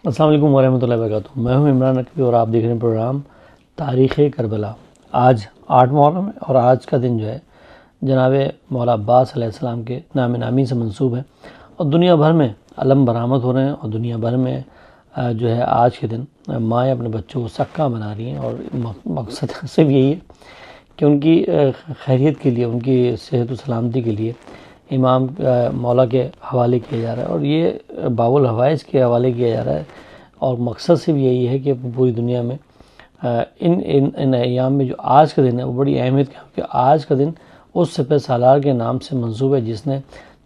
السلام علیکم ورحمۃ اللہ وبرکاتہ. میں ہوں عمران نقوی اور آپ دیکھ رہے ہیں پروگرام تاریخ کربلا. آج 8 محرم ہے اور آج کا دن جو ہے جناب مولا عباس علیہ السلام کے نام نامی سے منسوب ہے اور دنیا بھر میں علم برآمد ہو رہے ہیں اور دنیا بھر میں جو ہے آج کے دن مائیں اپنے بچوں کو سکہ بنا رہی ہیں اور مقصد صرف یہی ہے کہ ان کی خیریت کے لیے، ان کی صحت و سلامتی کے لیے امام مولا کے حوالے کیا جا رہا ہے اور یہ باب الحوائج کے حوالے کیا جا رہا ہے اور مقصد صرف یہی ہے کہ پوری دنیا میں ان ایام میں جو آج کا دن ہے وہ بڑی اہمیت کا، کہ آج کا دن اس سپہ سالار کے نام سے منسوب ہے جس نے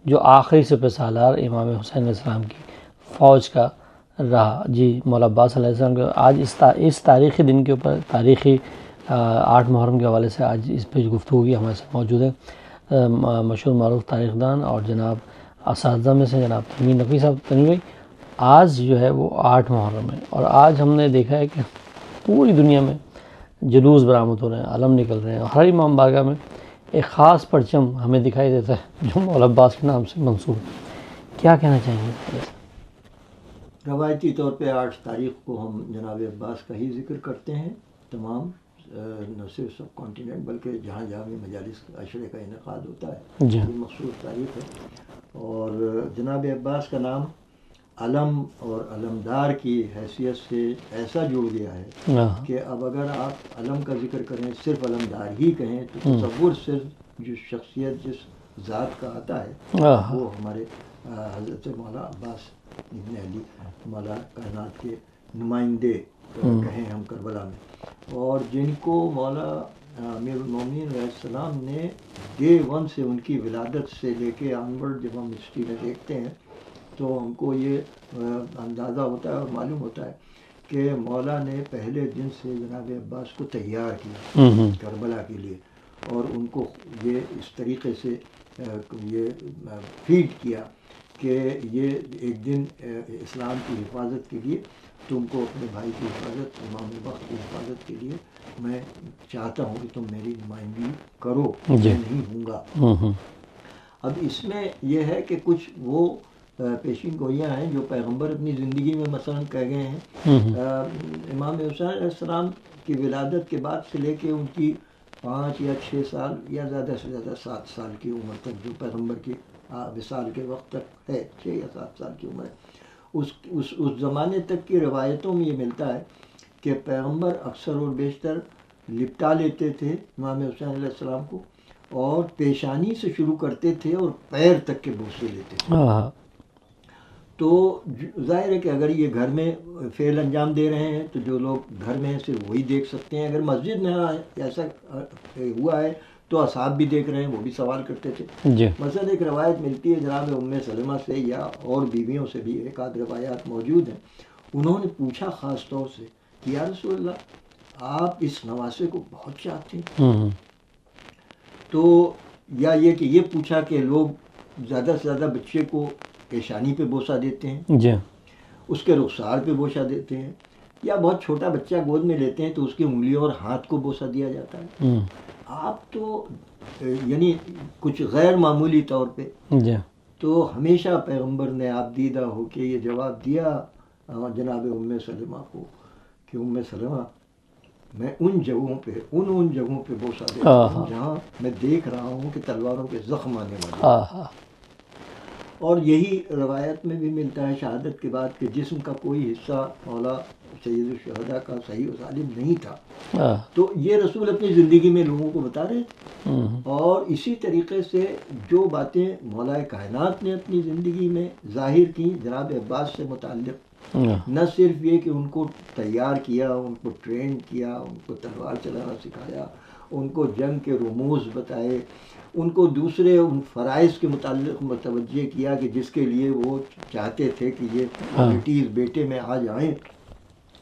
جو آخری سپہ سالار امام حسین علیہ السلام کی فوج کا رہا. جی مولا عباس علیہ السلام کے آج اس تاریخی دن کے اوپر، تاریخی 8 محرم کے حوالے سے آج اس پہ گفتگو کی. ہمارے ساتھ موجود ہیں مشہور معروف تاریخ دان اور جناب اساتذہ میں سے جناب تنویر نقوی صاحب. تنویر بھائی، آج جو ہے وہ 8 محرم ہے اور آج ہم نے دیکھا ہے کہ پوری دنیا میں جلوس برآمد ہو رہے ہیں، علم نکل رہے ہیں اور ہر امام بارگاہ میں ایک خاص پرچم ہمیں دکھائی دیتا ہے جو مولا عباس کے نام سے منسوب ہے. کیا کہنا چاہیں گے؟ روایتی طور پہ 8 تاریخ کو ہم جناب عباس کا ہی ذکر کرتے ہیں. تمام نہ صرف سب کانٹیننٹ بلکہ جہاں جہاں بھی مجالس عشرے کا انعقاد ہوتا ہے جی یہ مخصوص تاریخ ہے. اور جناب عباس کا نام علم اور علمدار کی حیثیت سے ایسا جڑ گیا ہے کہ اب اگر آپ علم کا ذکر کریں، صرف علمدار ہی کہیں تو تصور صرف جو شخصیت جس ذات کا آتا ہے وہ ہمارے حضرت مولا عباس ابن علی مولا کائنات کے نمائندے کہیں ہم کربلا میں، اور جن کو مولا امیر المومنین علیہ السلام نے ڈے ون سے ان کی ولادت سے لے کے آنورڈ جب ہم ہسٹری میں دیکھتے ہیں تو ہم کو یہ اندازہ ہوتا ہے اور معلوم ہوتا ہے کہ مولا نے پہلے دن سے جناب عباس کو تیار کیا کربلا کے لیے، اور ان کو یہ اس طریقے سے یہ فیڈ کیا کہ یہ ایک دن اسلام کی حفاظت کے لیے تم کو اپنے بھائی کی حفاظت، امام وقت کی حفاظت کے لیے میں چاہتا ہوں کہ تم میری نمائندگی کرو، میں نہیں ہوں گا. اب اس میں یہ ہے کہ کچھ وہ پیشین گوئیاں ہیں جو پیغمبر اپنی زندگی میں مثلا کہہ گئے ہیں. امام حسین علیہ السلام کی ولادت کے بعد سے لے کے ان کی 5 یا 6 سال یا زیادہ سے زیادہ 7 سال کی عمر تک، جو پیغمبر کی وصال کے وقت تک ہے، 6 یا 7 سال کی عمر ہے، اس زمانے تک کی روایتوں میں یہ ملتا ہے کہ پیغمبر اکثر اور بیشتر لپٹا لیتے تھے امام حسین علیہ السلام کو اور پیشانی سے شروع کرتے تھے اور پیر تک کے بوسے لیتے تھے. تو ظاہر ہے کہ اگر یہ گھر میں فعل انجام دے رہے ہیں تو جو لوگ گھر میں ہیں صرف وہی دیکھ سکتے ہیں. اگر مسجد میں ایسا ہوا ہے تو اصحاب بھی دیکھ رہے ہیں، وہ بھی سوال کرتے تھے. مثلا ایک روایت ملتی ہے جناب ام سلمہ سے یا اور بیویوں سے بھی ایک آدھ روایات موجود ہیں. انہوں نے پوچھا خاص طور سے کہ یا رسول اللہ آپ اس نواسے کو بہت چاہتے ہیں، تو یا یہ کہ یہ پوچھا کہ لوگ زیادہ سے زیادہ بچے کو پیشانی پہ بوسہ دیتے ہیں، اس کے رخسار پہ بوسہ دیتے ہیں، یا بہت چھوٹا بچہ گود میں لیتے ہیں تو اس کی انگلیوں اور ہاتھ کو بوسہ دیا جاتا ہے. آپ تو یعنی کچھ غیر معمولی طور پہ تو ہمیشہ پیغمبر نے آپ دیدہ ہو کے یہ جواب دیا جناب ام سلمہ کو کہ ام سلمہ میں ان جگہوں پہ بوسہ دیتا ہوں جہاں میں دیکھ رہا ہوں کہ تلواروں کے زخم آنے والے. اور یہی روایت میں بھی ملتا ہے شہادت کے بعد کہ جسم کا کوئی حصہ مولا سید الشہداء کا صحیح و سالم نہیں تھا. تو یہ رسول اپنی زندگی میں لوگوں کو بتا رہے. اور اسی طریقے سے جو باتیں مولا کائنات نے اپنی زندگی میں ظاہر کی جناب عباس سے متعلق، نہ صرف یہ کہ ان کو تیار کیا، ان کو ٹرین کیا، ان کو تلوار چلانا سکھایا، ان کو جنگ کے رموز بتائے، ان کو دوسرے ان فرائض کے متعلق متوجہ کیا کہ جس کے لیے وہ چاہتے تھے کہ یہ کوالٹیز بیٹے میں آ جائیں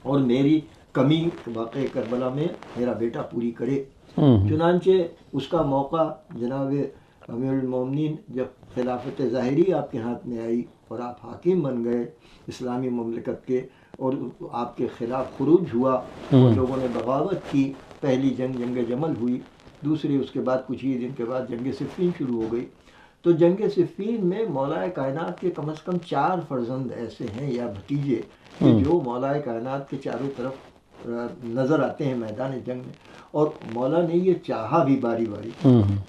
اور میری کمی واقع کربلا میں میرا بیٹا پوری کرے. چنانچہ اس کا موقع جناب امیر المومنین جب خلافت ظاہری آپ کے ہاتھ میں آئی اور آپ حاکم بن گئے اسلامی مملکت کے اور آپ کے خلاف خروج ہوا اور لوگوں نے بغاوت کی، پہلی جنگ جمل ہوئی، دوسری اس کے بعد کچھ ہی دن کے بعد جنگ صفین شروع ہو گئی. تو جنگ صفین میں مولا کائنات کے کم از کم 4 فرزند ایسے ہیں یا بھتیجے کہ جو مولا کائنات کے چاروں طرف نظر آتے ہیں میدان جنگ میں، اور مولا نے یہ چاہا بھی باری باری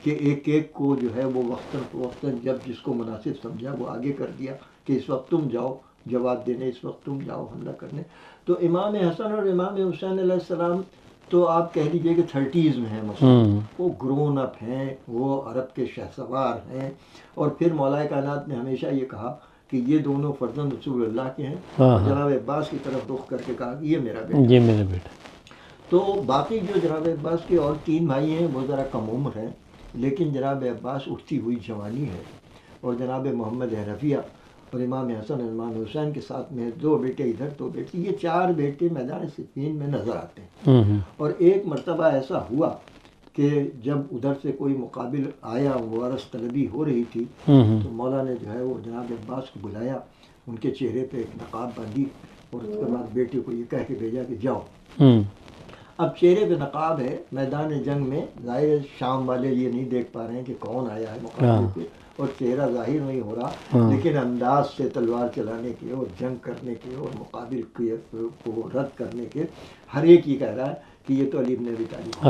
کہ ایک ایک کو جو ہے وہ وقتاً جب جس کو مناسب سمجھا وہ آگے کر دیا کہ اس وقت تم جاؤ جواب دینے، اس وقت تم جاؤ حملہ کرنے. تو امام حسن اور امام حسین علیہ السلام تو آپ کہہ لیجئے کہ 30s میں ہیں مثلاً، وہ گرون اپ ہیں، وہ عرب کے شہسوار ہیں. اور پھر مولا کائنات نے ہمیشہ یہ کہا کہ یہ دونوں فرزند رسول اللہ کے ہیں، اور جناب عباس کی طرف رخ کر کے کہا کہ یہ میرا بیٹا. تو باقی جو جناب عباس کے اور 3 بھائی ہیں وہ ذرا کم عمر ہیں، لیکن جناب عباس اٹھتی ہوئی جوانی ہے. اور جناب محمد حنفیہ اور امام حسن اور امام حسین کے ساتھ میں 2 بیٹے ادھر 2 بیٹے، یہ 4 بیٹے میدان صفین میں نظر آتے ہیں. اور ایک مرتبہ ایسا ہوا کہ جب ادھر سے کوئی مقابل آیا، وارث طلبی ہو رہی تھی، تو مولا نے جو ہے وہ جناب عباس کو بلایا، ان کے چہرے پہ ایک نقاب باندھی اور اس کے بعد بیٹے کو یہ کہہ کے بھیجا کہ جاؤ. اب چہرے پہ نقاب ہے، میدان جنگ میں ظاہر شام والے یہ نہیں دیکھ پا رہے ہیں کہ کون آیا ہے مقابلے پہ، اور چہرہ ظاہر نہیں ہو رہا، لیکن انداز سے تلوار چلانے کے اور جنگ کرنے کے اور مقابل کو رد کرنے کے ہر ایک یہ کہہ رہا ہے کہ یہ تو علی بن ابی طالب.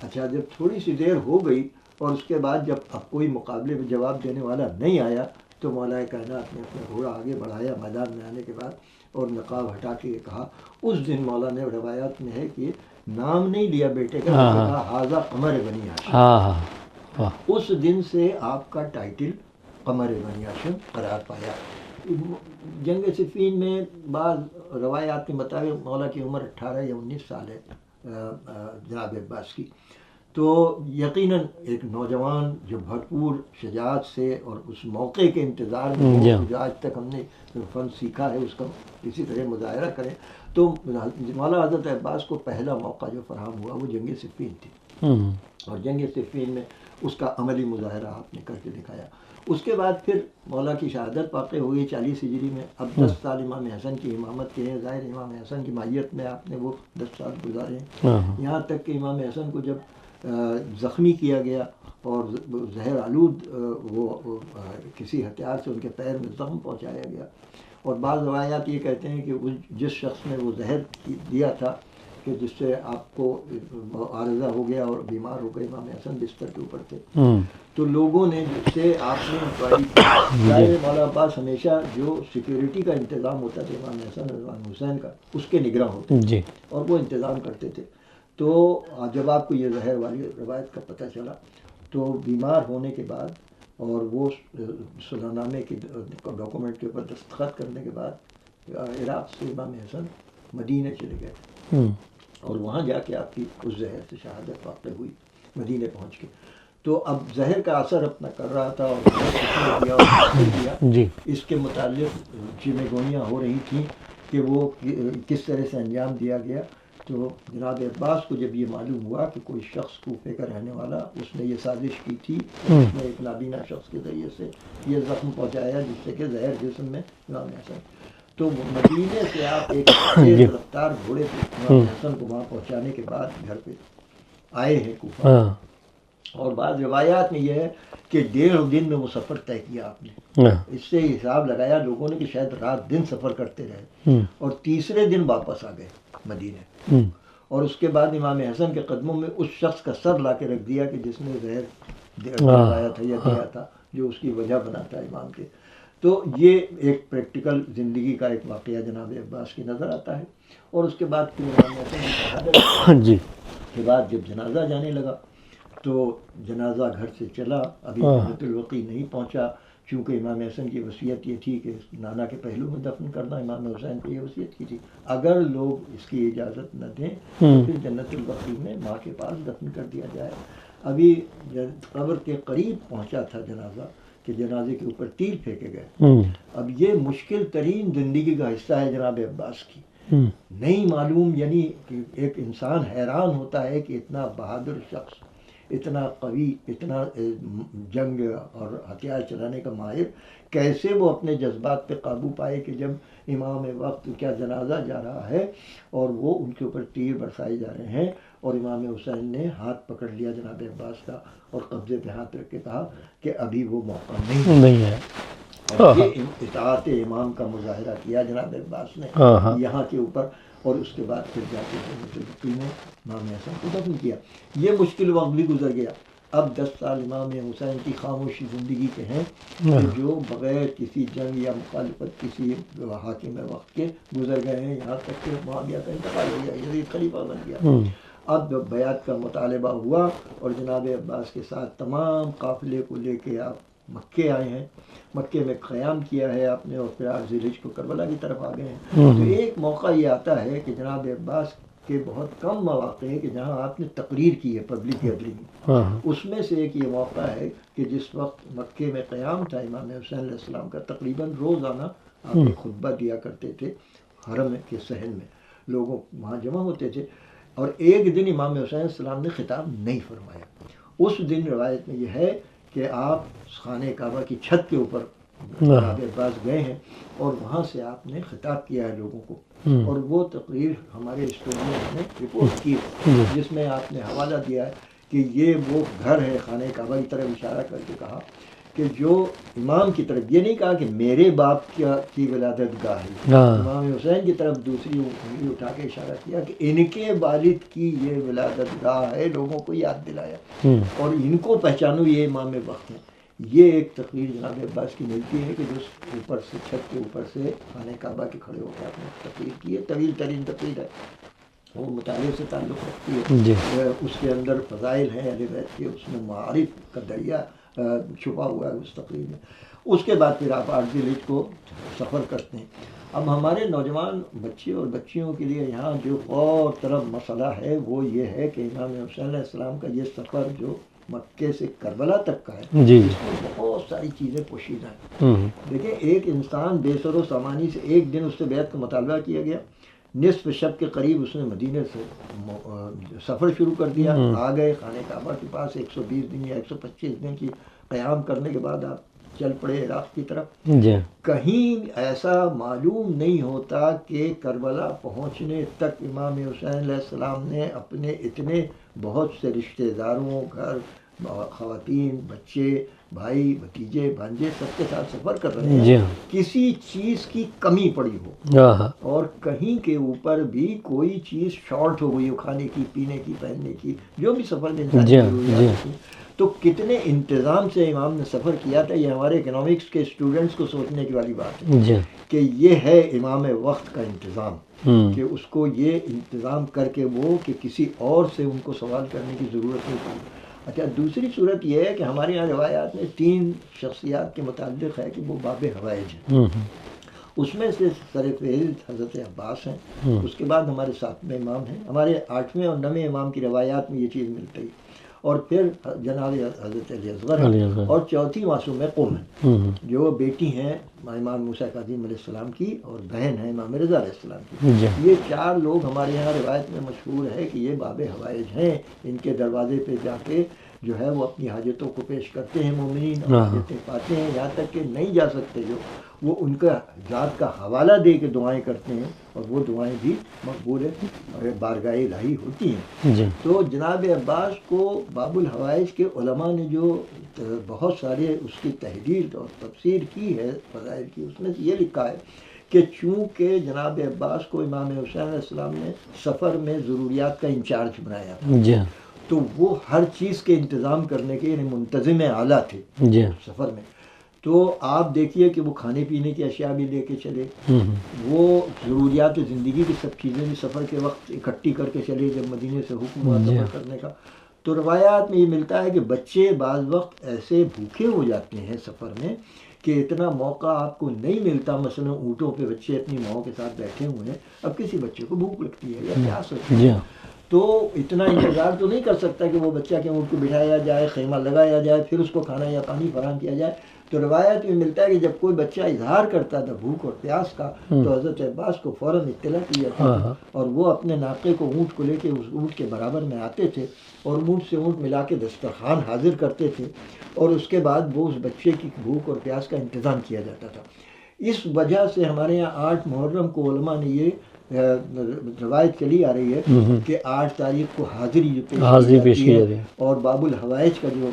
اچھا، جب تھوڑی سی دیر ہو گئی اور اس کے بعد جب اب کوئی مقابلے میں جواب دینے والا نہیں آیا، تو مولا کائنات نے اپنا گھوڑا آگے بڑھایا میدان میں آنے کے بعد، اور نقاب ہٹا کے کہا. اس دن مولا نے روایات میں ہے کہ نام نہیں لیا بیٹے کا، کہا ھذا قمر بنی ہاشم. اس دن سے آپ کا ٹائٹل قمر بنی ہاشم قرار پایا. جنگ صفین میں بعض روایات کے مطابق مولا کی عمر 18 یا 19 سال ہے جناب عباس کی. تو یقیناً ایک نوجوان جو بھرپور شجاعت سے اور اس موقع کے انتظار میں جو آج تک ہم نے فن سیکھا ہے اس کا کسی طرح مظاہرہ کریں، تو مولا حضرت عباس کو پہلا موقع جو فراہم ہوا وہ جنگ صفین تھی. اور جنگ صفین میں اس کا عملی مظاہرہ آپ نے کر کے دکھایا. اس کے بعد پھر مولا کی شہادت واقع ہوئی 40 ہجری میں. اب 10 سال امام حسن کی امامت کے ہیں، ظاہر امام حسن کی مائیت میں آپ نے وہ 10 سال گزارے ہیں. یہاں تک کہ امام حسن کو جب زخمی کیا گیا اور زہر آلود وہ کسی ہتھیار سے ان کے پیر میں زخم پہنچایا گیا، اور بعض روایات یہ کہتے ہیں کہ جس شخص نے وہ زہر دیا تھا کہ جس سے آپ کو عارضہ ہو گیا اور بیمار ہو گئے، امام حسن بستر کے اوپر تھے، تو لوگوں نے جس سے آپ نے انکوائری کی. مولا عباس ہمیشہ جو سیکیورٹی کا انتظام ہوتا تھا امام حسن اور امام حسین کا، اس کے نگراں ہوتے تھے اور وہ انتظام کرتے تھے. تو جب آپ کو یہ زہر والی روایت کا پتہ چلا، تو بیمار ہونے کے بعد اور وہ صلح نامے کے ڈاکومنٹ کے اوپر دستخط کرنے کے بعد عراق سے امام حسن مدینہ چلے گئے، اور وہاں جا کے آپ کی اس زہر سے شہادت واقع ہوئی مدینہ پہنچ کے. تو اب زہر کا اثر اپنا کر رہا تھا اور اس کے متعلق چیمیں گوئیاں ہو رہی تھیں کہ وہ کس طرح سے انجام دیا گیا. تو جناب عباس کو جب یہ معلوم ہوا کہ کوئی شخص کوفے کا رہنے والا اس نے یہ سازش کی تھی، اس نے ایک نابینا شخص کے ذریعے سے یہ زخم پہنچایا جس سے کہ زہر جسم میں امام حسن، تو مدینے سے آپ ایک تیز رفتار گھوڑے پہ امام حسن کو وہاں پہنچانے کے بعد گھر پہ آئے ہیں کوفہ. اور بعض روایات میں یہ ہے کہ 1.5 دن میں وہ سفر طے کیا آپ نے. اس سے حساب لگایا لوگوں نے کہ شاید رات دن سفر کرتے رہے، اور تیسرے دن واپس آ گئے مدینے. اور اس کے بعد امام حسن کے قدموں میں اس شخص کا سر لا کے رکھ دیا کہ جس نے زہر دلایا تھا یا دیا تھا، جو اس کی وجہ بنا تھا امام کے. تو یہ ایک پریکٹیکل زندگی کا ایک واقعہ جناب عباس کی نظر آتا ہے. اور اس کے بعد پھر امام حسن کی شہادت کے بعد جب جنازہ جانے لگا تو جنازہ گھر سے چلا، ابھی جنت البقیع نہیں پہنچا، چونکہ امام حسن کی وصیت یہ تھی کہ نانا کے پہلو میں دفن کرنا. امام حسین کو یہ وصیت کی تھی اگر لوگ اس کی اجازت نہ دیں تو پھر جنت البقیع میں ماں کے پاس دفن کر دیا جائے. ابھی قبر کے قریب پہنچا تھا جنازہ کہ جنازے کے اوپر تیر پھینکے گئے. اب یہ مشکل ترین زندگی کا حصہ ہے جناب عباس کی. نہیں معلوم، یعنی کہ ایک انسان حیران ہوتا ہے کہ اتنا بہادر شخص، اتنا قوی، اتنا جنگ اور ہتھیار چلانے کا ماہر، کیسے وہ اپنے جذبات پہ قابو پائے کہ جب امام وقت کیا جنازہ جا رہا ہے اور وہ ان کے اوپر تیر برسائے جا رہے ہیں، اور امام حسین نے ہاتھ پکڑ لیا جناب عباس کا اور قبضے پہ ہاتھ رکھ کے کہا کہ ابھی وہ موقع نہیں ہے۔ اور یہ اطاعت امام کا مظاہرہ کیا جناب عباس نے یہاں کے اوپر، اور اس کے بعد پھر جا کے میں امام حسن کو دفن کیا۔ یہ مشکل وقت بھی گزر گیا۔ اب 10 سال امام حسین کی خاموشی زندگی کے ہیں کہ جو بغیر کسی جنگ یا مخالفت کسی حاکم وقت کے گزر گئے ہیں، یہاں تک کہ معاویہ کا انتقال ہو گیا، یزید خلیفہ بن گیا۔ اب بیعت کا مطالبہ ہوا اور جناب عباس کے ساتھ تمام قافلے کو لے کے آپ مکے آئے ہیں، مکے میں قیام کیا ہے آپ نے، اور پھر آپ ذیل کو کربلا کی طرف آ گئے ہیں۔ تو ایک موقع یہ آتا ہے کہ جناب عباس کے بہت کم مواقع ہیں کہ جہاں آپ نے تقریر کی ہے پبلک گیدرنگ، اس میں سے ایک یہ موقع ہے کہ جس وقت مکے میں قیام تھا امام حسین علیہ السلام کا، تقریباً روزانہ آپ ایک خطبہ دیا کرتے تھے حرم کے صحن میں، لوگوں وہاں جمع ہوتے تھے، اور ایک دن امام حسین علیہ السلام نے خطاب نہیں فرمایا۔ اس دن روایت میں یہ ہے کہ آپ خانہ کعبہ کی چھت کے اوپر جناب عباس گئے ہیں اور وہاں سے آپ نے خطاب کیا ہے لوگوں کو، اور وہ تقریر ہمارے اسٹوڈیو نے رپورٹ کی جس میں آپ نے حوالہ دیا ہے کہ یہ وہ گھر ہے، خانہ کعبہ کی طرف اشارہ کر کے کہا کہ جو امام کی طرف، یہ نہیں کہا کہ میرے باپ کی ولادت گاہ ہے، امام حسین کی طرف دوسری انگلی اٹھا کے اشارہ کیا کہ ان کے والد کی یہ ولادت گاہ ہے، لوگوں کو یاد دلایا اور ان کو پہچانو، یہ امام وقت ہے۔ یہ ایک تقریر جناب عباس کی ملتی ہے کہ جو اوپر سے چھت کے اوپر سے خانہ کعبہ کے کھڑے ہو کے آپ نے تقریر کی ہے، طویل ترین تقریر ہے، وہ مطالعے سے تعلق رکھتی ہے، اس کے اندر فضائل ہیں اہل بیت کے، اس میں معارف کا دریا چھپا ہوا ہے اس تقریر میں۔ اس کے بعد پھر آپ آرزی لیج کو سفر کرتے ہیں۔ اب ہمارے نوجوان بچے اور بچیوں کے لیے یہاں جو اور طرف مسئلہ ہے وہ یہ ہے کہ امام حسین علیہ السلام کا یہ سفر جو مکے سے کربلا تک کا ہے، اس میں بہت ساری چیزیں پوشیدہ ہیں۔ دیکھیں، ایک انسان بے سر و سامانی سے ایک دن اس سے بیعت کا مطالبہ کیا گیا، نصف شب کے قریب اس نے مدینے سے سفر شروع کر دیا، آ گئے خانہ کعبہ کے پاس، 120 دن یا 125 دن کی قیام کرنے کے بعد آپ چل پڑے عراق کی طرف۔ کہیں ایسا معلوم نہیں ہوتا کہ کربلا پہنچنے تک امام حسین علیہ السلام نے اپنے اتنے بہت سے رشتہ داروں، گھر، خواتین، بچے، بھائی، بھتیجے، بھانجے، سب کے ساتھ سفر کر رہے ہیں، کسی چیز کی کمی پڑی ہو اور کہیں کے اوپر بھی کوئی چیز شارٹ ہو گئی ہو، کھانے کی، پینے کی، پہننے کی، جو بھی سفر میں انسانی ضروریات تھی، تو کتنے انتظام سے امام نے سفر کیا تھا۔ یہ ہمارے اکنامکس کے اسٹوڈنٹس کو سوچنے کی والی بات ہے کہ یہ ہے امام وقت کا انتظام، کہ اس کو یہ انتظام کر کے وہ کہ کسی اور سے ان کو سوال کرنے کی ضرورت نہیں پڑی۔ اچھا، دوسری صورت یہ ہے کہ ہمارے یہاں روایات میں 3 شخصیات کے متعلق ہے کہ وہ باب حوائج ہیں، اس میں سے سر فہرست حضرت عباس ہیں، اس کے بعد ہمارے 7ویں امام ہیں، ہمارے 8ویں اور 9ویں امام کی روایات میں یہ چیز ملتی ہے، اور پھر جناب حضرت علی اصغر ہیں، اور چوتھی معصوم قم ہیں جو بیٹی ہیں امام موسیٰ کاظم علیہ السلام کی اور بہن ہیں امام رضا علیہ السلام کی۔ یہ 4 لوگ ہمارے یہاں روایت میں مشہور ہے کہ یہ باب حوائج ہیں، ان کے دروازے پہ جا کے جو ہے وہ اپنی حاجتوں کو پیش کرتے ہیں مومنین، اور حاجتیں پاتے ہیں، یہاں تک کہ نہیں جا سکتے جو وہ ان کا ذات کا حوالہ دے کے دعائیں کرتے ہیں، اور وہ دعائیں بھی مقبول بارگاہ الہی ہوتی ہیں۔ تو جناب عباس کو باب الحوائج کے علماء نے جو بہت سارے اس کی تحریر اور تفسیر کی ہے فضائل کی، اس میں یہ لکھا ہے کہ چونکہ جناب عباس کو امام حسین علیہ السلام نے سفر میں ضروریات کا انچارج بنایا تھا، تو وہ ہر چیز کے انتظام کرنے کے یعنی منتظم اعلیٰ تھے سفر میں۔ تو آپ دیکھیے کہ وہ کھانے پینے کی اشیاء بھی لے کے چلے، وہ ضروریات زندگی کی سب چیزیں بھی سفر کے وقت اکٹھی کر کے چلے جب مدینے سے حکم ہوا سفر کرنے کا۔ تو روایات میں یہ ملتا ہے کہ بچے بعض وقت ایسے بھوکے ہو جاتے ہیں سفر میں کہ اتنا موقع آپ کو نہیں ملتا، مثلا اونٹوں پہ بچے اپنی ماؤں کے ساتھ بیٹھے ہوئے ہیں، اب کسی بچے کو بھوک لگتی ہے یا پیاس لگتی ہے، تو اتنا انتظار تو نہیں کر سکتا کہ وہ بچہ کے اونٹ کو بٹھایا جائے، خیمہ لگایا جائے، پھر اس کو کھانا یا پانی فراہم کیا جائے۔ تو روایت میں ملتا ہے کہ جب کوئی بچہ اظہار کرتا تھا بھوک اور پیاس کا تو حضرت عباس کو فوراً اطلاع کی جاتی تھی، اور وہ اپنے ناقے کو اونٹ کو لے کے اس اونٹ کے برابر میں آتے تھے اور اونٹ سے اونٹ ملا کے دسترخوان حاضر کرتے تھے، اور اس کے بعد وہ اس بچے کی بھوک اور پیاس کا انتظام کیا جاتا تھا۔ اس وجہ سے ہمارے یہاں 8 محرم کو علماء نے یہ روایت چلی آ رہی ہے کہ 8 تاریخ کو حاضری پیش کی جاتی ہے، اور باب الحوائج کا جو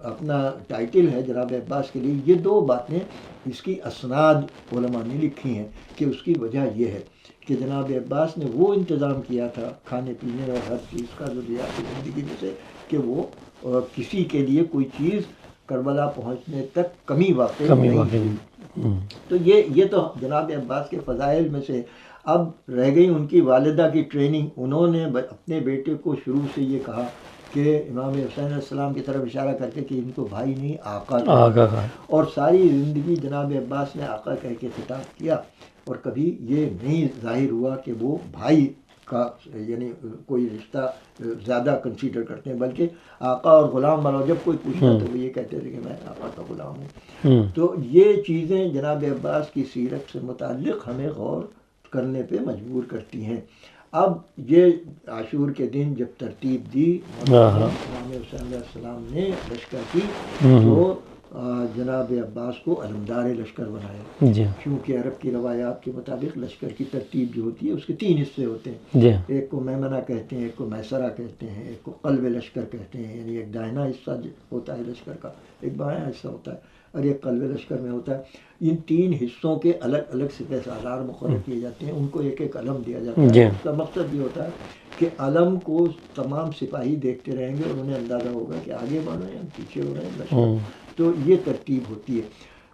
اپنا ٹائٹل ہے جناب عباس کے لیے، یہ 2 باتیں اس کی اسناد علماء نے لکھی ہیں کہ اس کی وجہ یہ ہے کہ جناب عباس نے وہ انتظام کیا تھا کھانے پینے اور ہر چیز کا ضروریات زندگی میں سے کہ وہ کسی کے لیے کوئی چیز کربلا پہنچنے تک کمی واقع نہیں ہوئی۔ تو یہ تو جناب عباس کے فضائل میں سے۔ اب رہ گئی ان کی والدہ کی ٹریننگ۔ انہوں نے اپنے بیٹے کو شروع سے یہ کہا کہ امام حسین علیہ السلام کی طرف اشارہ کر کے کہ ان کو بھائی نہیں آقا کہا، اور ساری زندگی جناب عباس نے آقا کہہ کے خطاب کیا، اور کبھی یہ نہیں ظاہر ہوا کہ وہ بھائی کا یعنی کوئی رشتہ زیادہ کنسیڈر کرتے ہیں، بلکہ آقا اور غلام والا جب کوئی پوچھتا تو وہ یہ کہتے تھے کہ میں آقا کا غلام ہوں۔ تو یہ چیزیں جناب عباس کی سیرت سے متعلق ہمیں غور کرنے پہ مجبور کرتی ہیں۔ اب یہ عاشور کے دن جب ترتیب دی امام حسین علیہ السلام نے لشکر کی تو جناب عباس کو علمدار لشکر بنایا، کیونکہ عرب کی روایات کے مطابق لشکر کی ترتیب جو ہوتی ہے اس کے 3 حصے ہوتے ہیں، ایک کو میمنہ کہتے ہیں، ایک کو میسرہ کہتے ہیں، ایک کو قلب لشکر کہتے ہیں، یعنی ایک دائنا حصہ ہوتا ہے لشکر کا، ایک بایاں حصہ ہوتا ہے، اور ایک قلب لشکر میں ہوتا ہے۔ ان 3 حصوں کے الگ الگ سپہ سالار مقرر کیے جاتے ہیں، ان کو ایک ایک علم دیا جاتا ہے۔ اس کا مقصد یہ ہوتا ہے کہ علم کو تمام سپاہی دیکھتے رہیں گے اور انہیں اندازہ ہوگا کہ آگے بڑھ رہے ہیں پیچھے ہو رہے ہیں لشکر، تو یہ ترتیب ہوتی ہے۔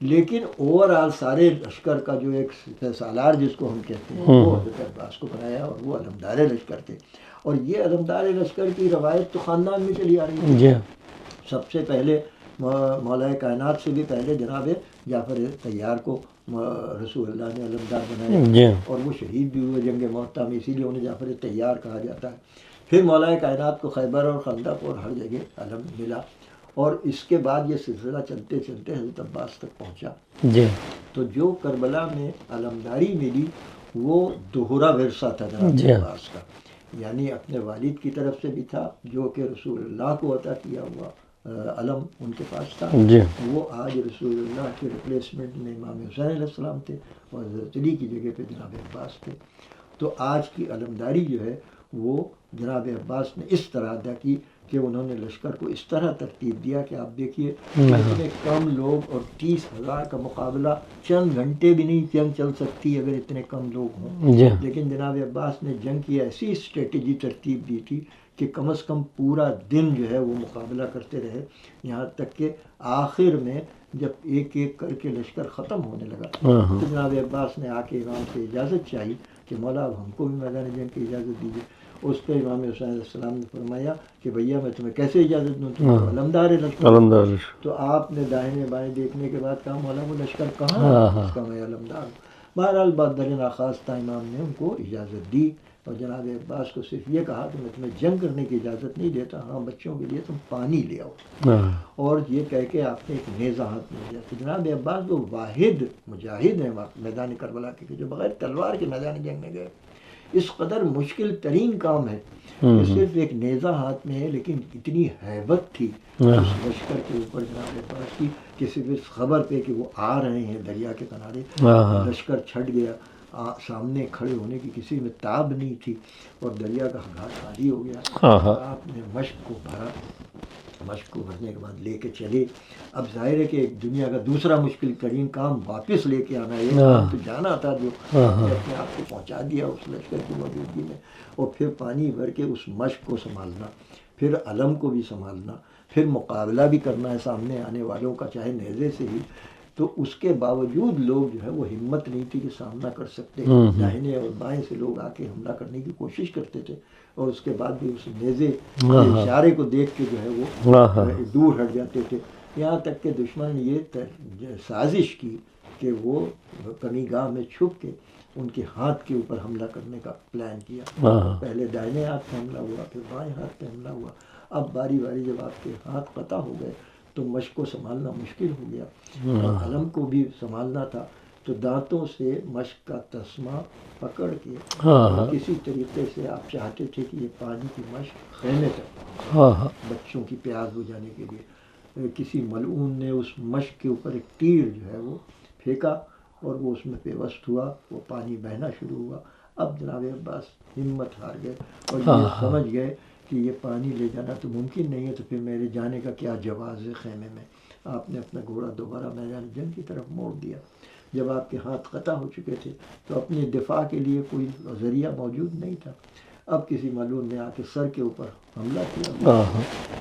لیکن اوور آل سارے لشکر کا جو ایک سپہ سالار جس کو ہم کہتے ہیں وہ حضرت عباس کو بنایا، اور وہ علمدار لشکر تھے۔ اور یہ علمدار لشکر کی روایت تو خاندان میں چلی آ رہی ہے۔ سب سے پہلے مولا کائنات سے بھی پہلے جناب جعفر طیار کو رسول اللہ نے علمدار بنایا، اور وہ شہید بھی ہوئے جنگ مؤتہ میں، اسی لیے انہیں جعفر طیار کہا جاتا ہے۔ پھر مولا کائنات کو خیبر اور خندق اور ہر جگہ علم ملا، اور اس کے بعد یہ سلسلہ چلتے چلتے حضرت عباس تک پہنچا۔ تو جو کربلا میں علمداری ملی وہ دوہرا ورثہ تھا جناب عباس کا، یعنی اپنے والد کی طرف سے بھی تھا جو کہ رسول اللہ کو عطا کیا ہوا علم ان کے پاس تھا، وہ آج رسول اللہ کے ریپلیسمنٹ میں امام حسین علیہ السلام تھے، اور حضرت علی کی جگہ پہ جناب عباس تھے۔ تو آج کی علمداری جو ہے وہ جناب عباس نے اس طرح ادا کی کہ انہوں نے لشکر کو اس طرح ترتیب دیا کہ آپ دیکھیے اتنے کم لوگ اور 30,000 کا مقابلہ چند گھنٹے بھی نہیں جنگ چل سکتی اگر اتنے کم لوگ ہوں، لیکن جناب عباس نے جنگ کی ایسی اسٹریٹجی ترتیب دی تھی کہ کم از کم پورا دن جو ہے وہ مقابلہ کرتے رہے، یہاں تک کہ آخر میں جب ایک ایک کر کے لشکر ختم ہونے لگا تو جناب عباس نے آ کے امام سے اجازت چاہی کہ مولا اب ہم کو بھی میدان جنگ کی اجازت دیجیے۔ اس پہ امام حسین علیہ السلام نے فرمایا کہ بھیا میں تمہیں کیسے اجازت دوں، تم علمدار لشکر۔ تو آپ نے دائیں بائیں دیکھنے کے بعد کہا مولا وہ لشکر کہاں ہے؟ اس کا میں علمدار ہوں۔ بہرحال بدر ناخواستہ امام نے ان کو اجازت دی، اور جناب عباس کو صرف یہ کہا کہ میں تمہیں جنگ کرنے کی اجازت نہیں دیتا، ہاں بچوں کے لیے تم پانی لے آؤ، اور یہ کہہ کے آپ نے ایک نیزہ ہاتھ میں لیا۔ تو جناب عباس وہ واحد مجاہد ہیں میدان کربلا کے جو بغیر تلوار کے میدان جنگ میں گئے۔ اس قدر مشکل ترین کام ہے کہ صرف ایک نیزہ ہاتھ میں ہے، لیکن اتنی ہیبت تھی اس لشکر کے اوپر جناب عباس کی کہ صرف اس خبر پہ کہ وہ آ رہے ہیں دریا کے کنارے لشکر چھٹ گیا، سامنے کھڑے ہونے کی کسی میں تاب نہیں تھی، اور دریا کا گھاٹ خالی ہو گیا۔ آپ نے مشق کو بھرا، مشق کو بھرنے کے بعد لے کے چلے۔ اب ظاہر ہے کہ ایک دنیا کا دوسرا مشکل ترین کام واپس لے کے آنا، ایک کام تو جانا تھا جو اپنے آپ کو پہنچا دیا اس لشکر کی موجودگی میں، اور پھر پانی بھر کے اس مشق کو سنبھالنا، پھر علم کو بھی سنبھالنا، پھر مقابلہ بھی کرنا ہے سامنے آنے والوں کا چاہے نیزے سے ہی۔ تو اس کے باوجود لوگ جو ہے وہ ہمت نہیں تھی کہ سامنا کر سکتے، داہنے اور بائیں سے لوگ آ کے حملہ کرنے کی کوشش کرتے تھے، اور اس کے بعد بھی اس نیزے کے اشارے کو دیکھ کے جو ہے وہ دور ہٹ جاتے تھے، یہاں تک کہ دشمن نے یہ سازش کی کہ وہ کمی گاہ میں چھپ کے ان کے ہاتھ کے اوپر حملہ کرنے کا پلان کیا. پہلے دائنے ہاتھ پہ حملہ ہوا, پھر بائیں ہاتھ پہ حملہ ہوا. اب باری باری جب آپ کے ہاتھ قطع ہو گئے تو مشق کو سنبھالنا مشکل ہو گیا, اور علم کو بھی سنبھالنا تھا. تو دانتوں سے مشق کا تسمہ پکڑ کے کسی طریقے سے آپ چاہتے تھے کہ یہ پانی کی مشق خیمے تک, بچوں کی پیاس بجھانے کے لیے کسی ملعون نے اس مشق کے اوپر ایک تیر جو ہے وہ پھینکا, اور وہ اس میں پیوست ہوا, وہ پانی بہنا شروع ہوا. اب جناب عباس ہمت ہار گئے اور یہ سمجھ گئے کہ یہ پانی لے جانا تو ممکن نہیں ہے, تو پھر میرے جانے کا کیا جواز ہے خیمے میں. آپ نے اپنا گھوڑا دوبارہ میدان جنگ کی طرف موڑ دیا. جب آپ کے ہاتھ قطع ہو چکے تھے تو اپنے دفاع کے لیے کوئی ذریعہ موجود نہیں تھا. اب کسی معلوم نے آ کے سر کے اوپر حملہ کیا,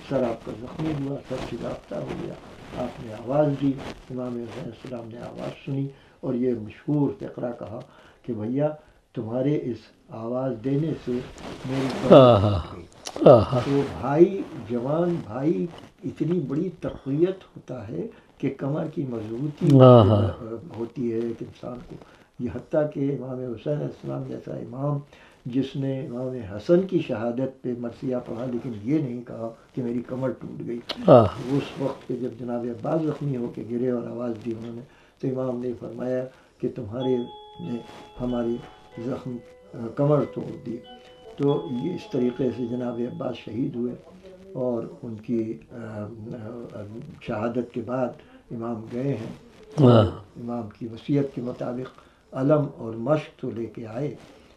سر آپ کا زخمی ہوا, سر شکافتہ ہو گیا. آپ نے آواز دی, امام حسین علیہ السلام نے آواز سنی اور یہ مشہور فقرہ کہا کہ بھیا تمہارے اس آواز دینے سے میری کمر ٹوٹ گئی. تو بھائی, جوان بھائی, اتنی بڑی تقویت ہوتا ہے کہ کمر کی مضبوطی ہوتی ہے ایک انسان کو. یہ حتیٰ کہ امام حسین علیہ السلام جیسا امام جس نے امام حسن کی شہادت پہ مرثیہ پڑھا لیکن یہ نہیں کہا کہ میری کمر ٹوٹ گئی. اس وقت پہ جب جناب عباس زخمی ہو کے گرے اور آواز دی انہوں نے, تو امام نے فرمایا کہ تمہارے نے ہماری زخم کمر توڑ دی. تو یہ اس طریقے سے جناب عباس شہید ہوئے, اور ان کی شہادت کے بعد امام گئے ہیں, اور امام کی وصیت کے مطابق علم اور مشق تو لے کے آئے,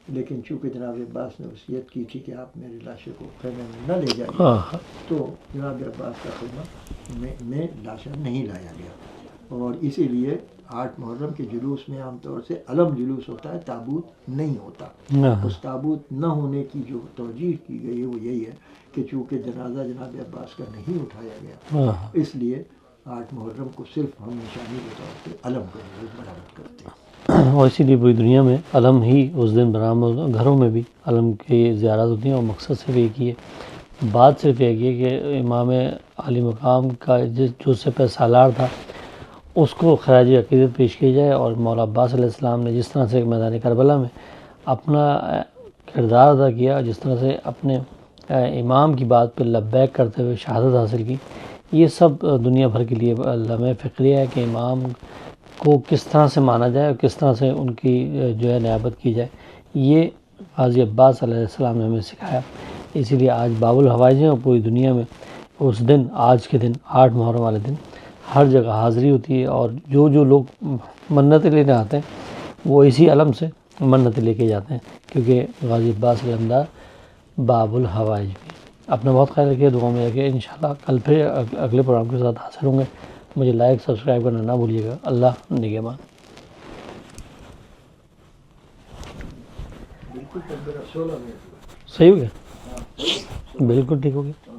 لیکن چونکہ جناب عباس نے وصیت کی تھی کہ آپ میرے لاشے کو خیمے میں نہ لے جائیے, تو جناب عباس کا خیمہ میں لاشا نہیں لایا گیا. اور اسی لیے 8 محرم کے جلوس میں عام طور سے علم جلوس ہوتا ہے, تابوت نہیں ہوتا. اس تابوت نہ ہونے کی جو توجیہ کی گئی ہے وہ یہی ہے کہ چونکہ جنازہ جناب عباس کا نہیں اٹھایا گیا, اس لیے 8 محرم کو صرف ہم نشانی کے طور پہ علم کا جلوس برآمد کرتے ہیں. اور اسی لیے پوری دنیا میں علم ہی اس دن برآمد, گھروں میں بھی علم کی زیارت ہوتی ہیں, اور مقصد صرف ایک ہی ہے, بات صرف ایک ہی ہے کہ امام عالی مقام کا جو اس سے پہ سالار تھا اس کو خراج عقیدت پیش کی جائے. اور مولا عباس علیہ السلام نے جس طرح سے میدان کربلا میں اپنا کردار ادا کیا, جس طرح سے اپنے امام کی بات پہ لبیک کرتے ہوئے شہادت حاصل کی, یہ سب دنیا بھر کے لیے لمحہ فکریہ ہے کہ امام کو کس طرح سے مانا جائے اور کس طرح سے ان کی جو ہے نیابت کی جائے. یہ غازی عباس علیہ السلام نے ہمیں سکھایا. اسی لیے آج باب الحوائج ہیں, اور پوری دنیا میں اس دن, آج کے دن 8 محرم والے دن ہر جگہ حاضری ہوتی ہے, اور جو لوگ منتیں لینے آتے ہیں وہ اسی علم سے منتیں لے کے جاتے ہیں, کیونکہ غازی عباس علمدار باب الحوائج بھی. اپنا بہت خیال رکھیے, دعا میں رکھیے. انشاءاللہ کل پھر اگلے پروگرام کے ساتھ حاضر ہوں گے. مجھے لائک سبسکرائب کرنا نہ بھولیے گا. اللہ نگہبان. بالکل 15-16 منٹ صحیح ہو گیا, بالکل ٹھیک ہو گیا.